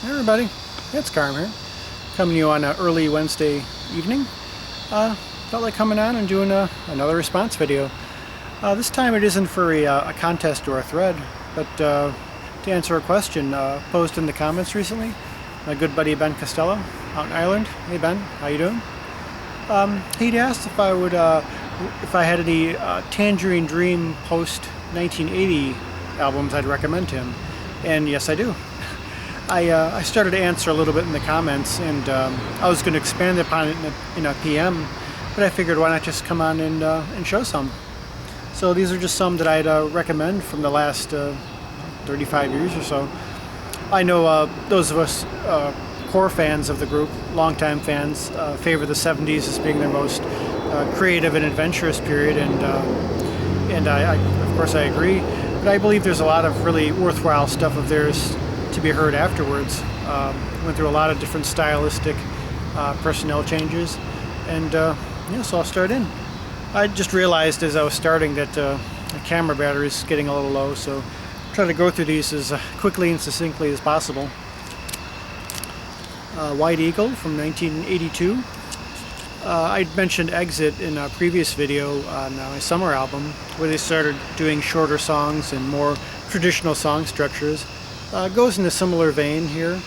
Hey everybody, it's Carm here, coming to you on an early Wednesday evening. Felt like coming on and doing another response video. This time it isn't for a contest or a thread, but to answer a question posed in the comments recently. My good buddy Ben Costello out in Ireland. Hey Ben, how you doing? He'd asked if I had any Tangerine Dream post-1980 albums I'd recommend to him, and yes I do. I started to answer a little bit in the comments, and I was going to expand upon it in a PM, but I figured why not just come on and show some. So these are just some that I'd recommend from the last 35 years or so. I know those of us core fans of the group, longtime fans, favor the 70s as being their most creative and adventurous period, and I of course I agree. But I believe there's a lot of really worthwhile stuff of theirs to be heard afterwards. Went through a lot of different stylistic personnel changes, and yeah, so I'll start in. I just realized as I was starting that the camera battery is getting a little low, so I'll try to go through these as quickly and succinctly as possible. White Eagle from 1982. I'd mentioned Exit in a previous video on my summer album, where they started doing shorter songs and more traditional song structures. Goes in a similar vein here,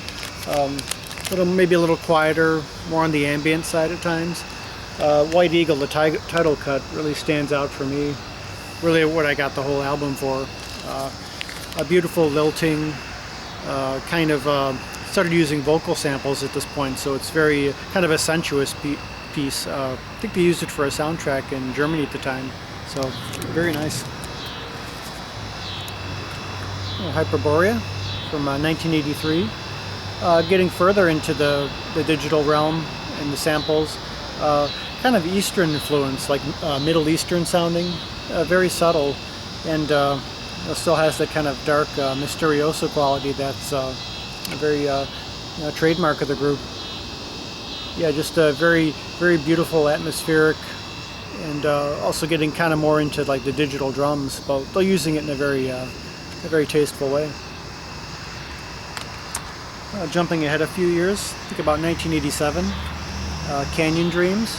maybe a little quieter, more on the ambient side at times. White Eagle, the title cut, really stands out for me. Really what I got the whole album for. A beautiful lilting, started using vocal samples at this point, so it's very kind of a sensuous piece. I think they used it for a soundtrack in Germany at the time, so very nice. Hyperborea from 1983. Getting further into the digital realm and the samples, kind of Eastern influence, like Middle Eastern sounding, very subtle, and still has that kind of dark misterioso quality that's a very trademark of the group. Yeah, just a very, very beautiful, atmospheric, and also getting kind of more into like the digital drums, but they're using it in a very tasteful way. Jumping ahead a few years, I think about 1987, Canyon Dreams.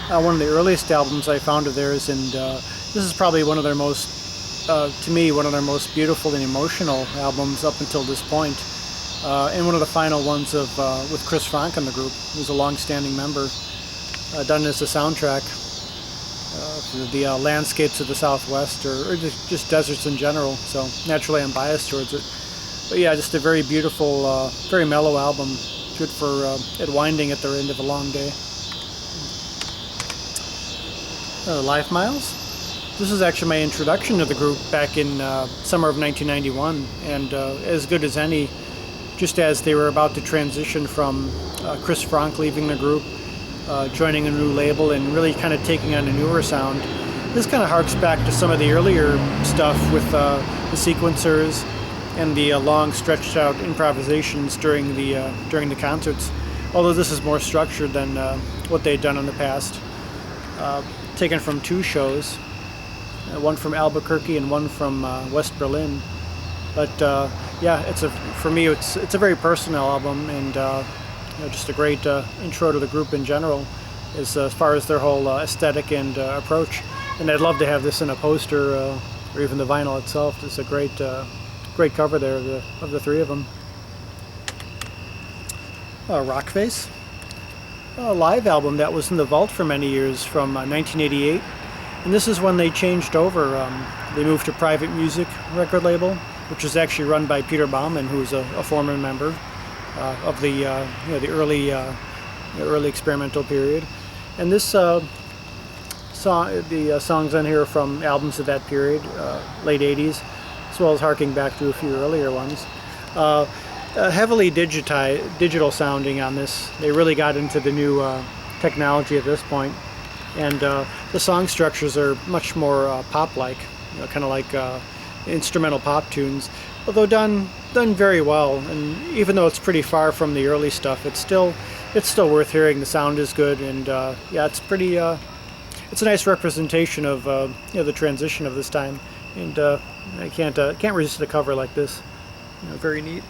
One of the earliest albums I found of theirs, and this is probably one of their most, to me, one of their most beautiful and emotional albums up until this point. And one of the final ones with Chris Frank in the group, who's a long-standing member, done as a soundtrack for the landscapes of the Southwest, or just deserts in general, so naturally I'm biased towards it. But yeah, just a very beautiful, very mellow album, good for it winding at the end of a long day. Life Miles. This is actually my introduction to the group back in summer of 1991, and as good as any, just as they were about to transition from Chris Frank leaving the group, joining a new label, and really kind of taking on a newer sound. This kind of harks back to some of the earlier stuff with the sequencers and the long stretched out improvisations during the concerts, although this is more structured than what they'd done in the past. Taken from two shows, one from Albuquerque and one from West Berlin. But yeah, for me it's a very personal album, and just a great intro to the group in general, as far as their whole aesthetic and approach. And I'd love to have this in a poster or even the vinyl itself. It's a great cover there of the three of them. Rock Face, a live album that was in the vault for many years, from 1988, and this is when they changed over. They moved to Private Music record label, which is actually run by Peter Baumann, who's a former member of the early experimental period. And this songs on here are from albums of that period, late 80s, as well as harking back to a few earlier ones. Heavily digital sounding on this. They really got into the new technology at this point, and the song structures are much more pop-like, kind of like instrumental pop tunes, although done very well. And even though it's pretty far from the early stuff, it's still worth hearing. The sound is good, and yeah, it's pretty. It's a nice representation of the transition of this time, and I can't resist a cover like this. Very neat.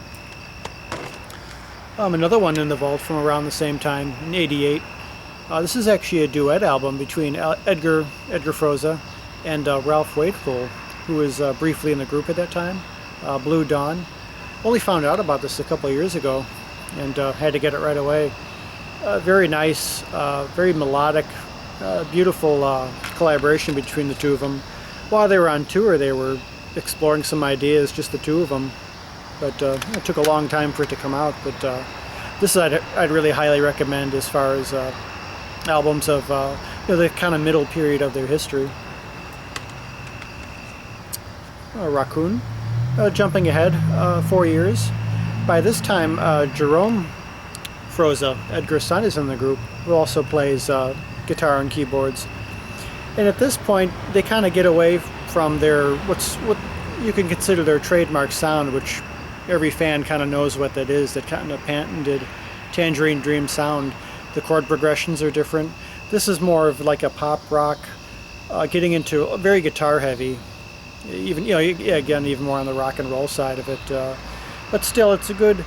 Another one in the vault from around the same time, in '88. This is actually a duet album between Edgar Froese and Ralph Waitful, who was briefly in the group at that time. Blue Dawn. Only found out about this a couple of years ago and had to get it right away. Very nice, very melodic, beautiful collaboration between the two of them. While they were on tour, they were exploring some ideas, just the two of them. But it took a long time for it to come out. But this I'd really highly recommend as far as albums of the kind of middle period of their history. Raccoon. Jumping ahead 4 years. By this time, Jerome Froese, Edgar's son, is in the group, who also plays guitar and keyboards. And at this point, they kind of get away from their what you can consider their trademark sound, which every fan kind of knows what that is. That kind of patented Tangerine Dream sound. The chord progressions are different. This is more of like a pop rock, getting into very guitar heavy. Even again, even more on the rock and roll side of it. But still, it's a good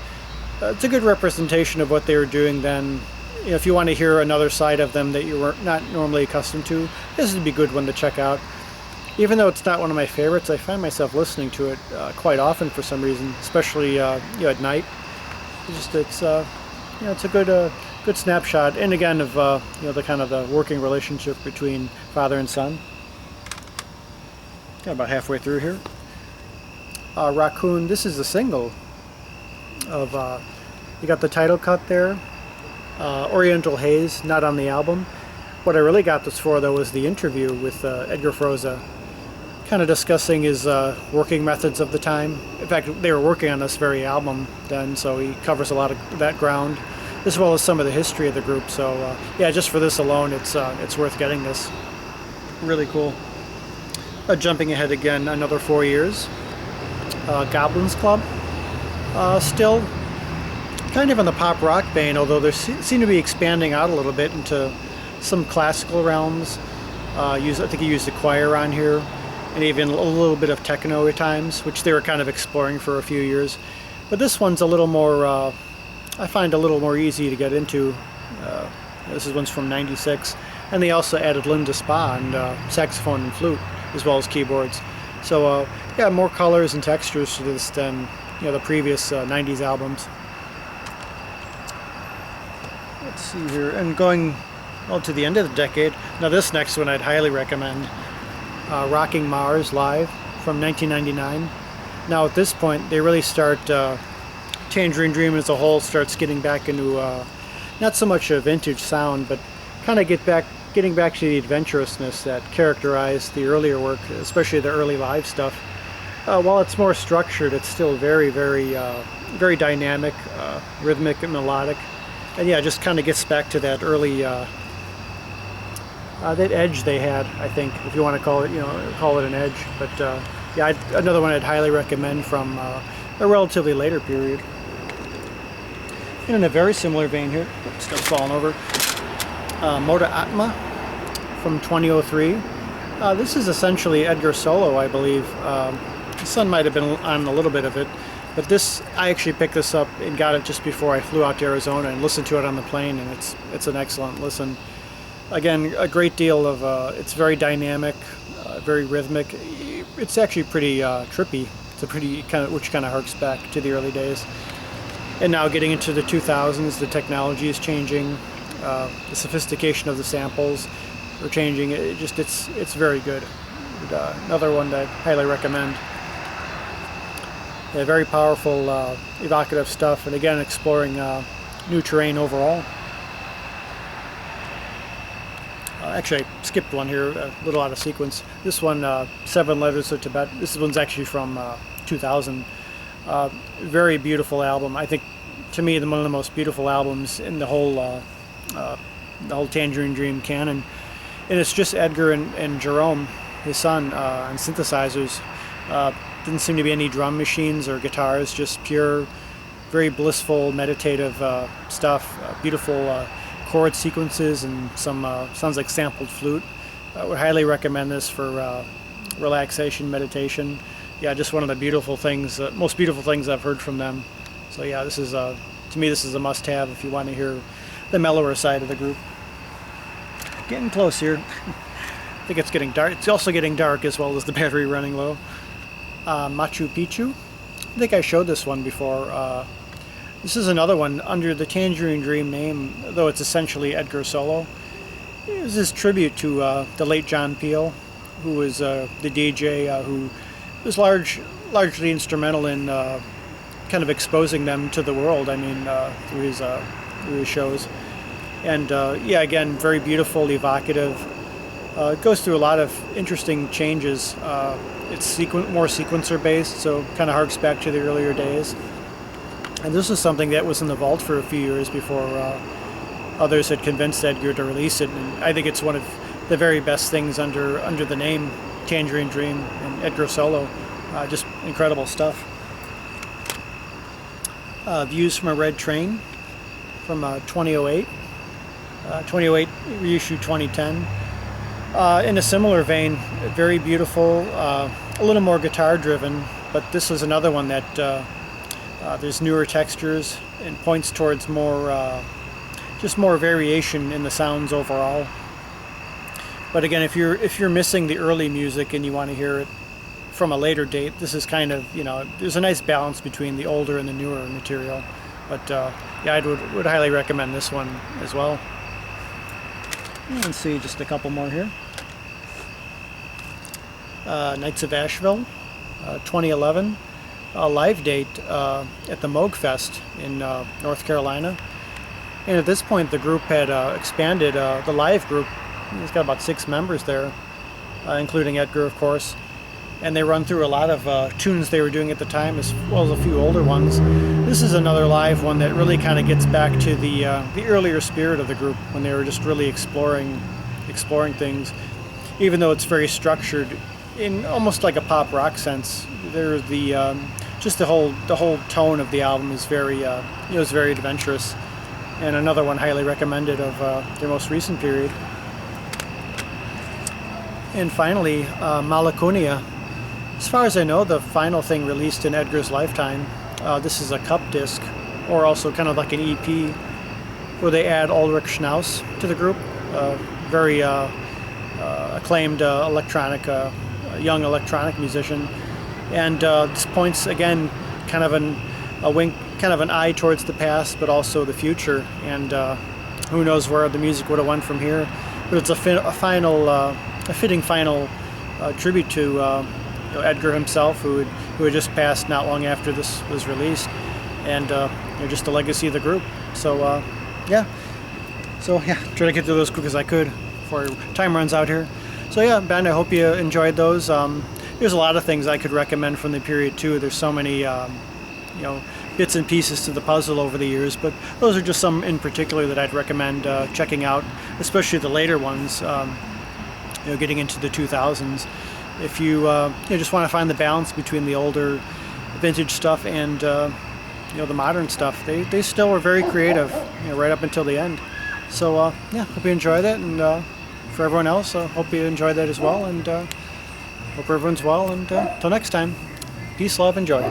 representation of what they were doing then. If you want to hear another side of them that you were not normally accustomed to, this would be a good one to check out. Even though it's not one of my favorites, I find myself listening to it quite often for some reason, especially at night. It's a good snapshot, and again of the kind of the working relationship between father and son. Got about halfway through here. Raccoon. This is a single of. You got the title cut there. Oriental Haze, not on the album. What I really got this for, though, was the interview with Edgar Froese, kind of discussing his working methods of the time. In fact, they were working on this very album then, so he covers a lot of that ground, as well as some of the history of the group. So yeah, just for this alone, it's worth getting this. Really cool. Jumping ahead again another 4 years. Goblins Club. Still kind of in the pop rock vein, although they seem to be expanding out a little bit into some classical realms. I think he used a choir on here, and even a little bit of techno at times, which they were kind of exploring for a few years. But this one's a little more, I find a little more easy to get into. This one's from '96, and they also added Linda Spa and saxophone and flute, as well as keyboards. So yeah, more colors and textures to this than the previous '90s albums. Let's see here, and going to the end of the decade. Now this next one I'd highly recommend. Rocking Mars Live from 1999. Now at this point they really start, Tangerine Dream as a whole starts getting back into not so much a vintage sound, but kind of getting back to the adventurousness that characterized the earlier work, especially the early live stuff. While it's more structured, it's still very, very, very dynamic, rhythmic and melodic. And yeah, it just kind of gets back to that early, that edge they had, I think, if you want to call it an edge. But yeah, another one I'd highly recommend from a relatively later period. And in a very similar vein here, still falling over, Motorama from 2003. This is essentially Edgar solo, I believe. The son might have been on a little bit of it, but this, I actually picked this up and got it just before I flew out to Arizona and listened to it on the plane, and it's an excellent listen. Again, a great deal of, it's very dynamic, very rhythmic. It's actually pretty trippy. It's a pretty which kind of harks back to the early days. And now getting into the 2000s, the technology is changing. The sophistication of the samples are changing. It's very good. And, another one that I highly recommend. Yeah, very powerful, evocative stuff, and again exploring new terrain overall. Actually, I skipped one here, a little out of sequence. This one, 7 Letters to Tibet. This one's actually from 2000. Very beautiful album. I think, to me, one of the most beautiful albums in the whole Tangerine Dream canon. And it's just Edgar and Jerome, his son, on synthesizers. Didn't seem to be any drum machines or guitars, just pure, very blissful, meditative stuff. Beautiful chord sequences and some sounds like sampled flute. I would highly recommend this for relaxation, meditation. Yeah, just one of the beautiful things, most beautiful things I've heard from them. So yeah, this is to me this is a must-have if you want to hear the mellower side of the group. Getting close here. I think it's getting dark. It's also getting dark as well as the battery running low. Machu Picchu. I think I showed this one before. This is another one under the Tangerine Dream name, though it's essentially Edgar solo. It was his tribute to the late John Peel, who was the DJ who was largely instrumental in kind of exposing them to the world. I mean, through his shows. And yeah, again, very beautiful, evocative. It goes through a lot of interesting changes. It's more sequencer based, so kind of harks back to the earlier days. And this was something that was in the vault for a few years before others had convinced Edgar to release it. And I think it's one of the very best things under the name Tangerine Dream and Edgar solo. Just incredible stuff. Views from a Red Train from 2008. 2008 reissue 2010. In a similar vein, very beautiful, a little more guitar driven, but this is another one that there's newer textures and points towards more, just more variation in the sounds overall. But again, if you're missing the early music and you want to hear it from a later date, this is kind of, you know, there's a nice balance between the older and the newer material. But yeah, I would highly recommend this one as well. Let's see, just a couple more here. Knights of Asheville, 2011. A live date at the Moog Fest in North Carolina. And at this point the group had expanded, the live group. It's got about 6 members there, including Edgar, of course. And they run through a lot of tunes they were doing at the time, as well as a few older ones. This is another live one that really kind of gets back to the earlier spirit of the group, when they were just really exploring things. Even though it's very structured in almost like a pop rock sense, there's just the whole tone of the album is very it's very adventurous. And another one highly recommended of their most recent period. And finally, Malik Onia. As far as I know, the final thing released in Edgar's lifetime. This is a cup disc, or also kind of like an EP, where they add Ulrich Schnaus to the group. Very acclaimed young electronic musician. And this points again, kind of a wink, kind of an eye towards the past, but also the future. And who knows where the music would have went from here? But it's a fitting final tribute to Edgar himself, who had just passed not long after this was released, and just the legacy of the group. So yeah, try to get through those quick as I could before time runs out here. So yeah, Ben, I hope you enjoyed those. There's a lot of things I could recommend from the period too. There's so many bits and pieces to the puzzle over the years, but those are just some in particular that I'd recommend checking out, especially the later ones. Getting into the 2000s. If you just want to find the balance between the older vintage stuff and the modern stuff, they still were very creative, right up until the end. So yeah, hope you enjoyed it, and for everyone else, hope you enjoyed that as well, and hope everyone's well, and till next time, peace, love, and joy.